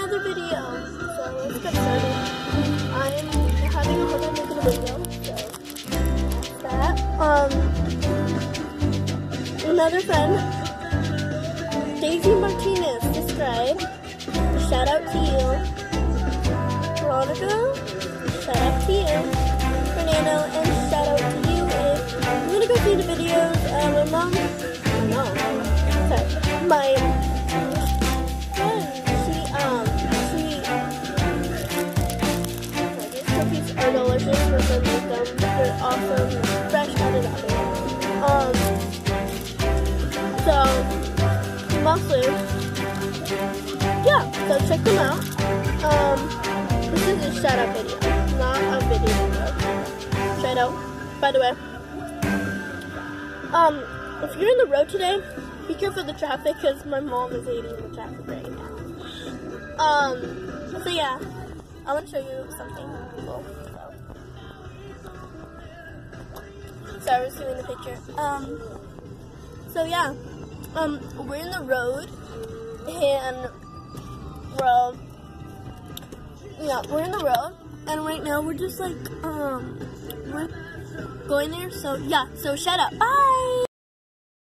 another video. So let's get started. I'm having a hard time making a video, so that's that. Another friend, Daisy Martinez, subscribe. Shout out to you. Veronica, shout out to you. Fernando, and shout out to you. I'm gonna go see the videos. My friend, these cookies are delicious. We're gonna make them. They're awesome, fresh out of the oven. So mostly, yeah. So check them out. This is a shout out video, not a video. Shout out, by the way. If you're in the road today, be careful of the traffic because my mom is hating the traffic right now. So yeah, I want to show you something cool. So I was doing the picture. So yeah, we're in the road, and we're in the road, and right now we're just like, we're going there. So yeah, so shout out, bye.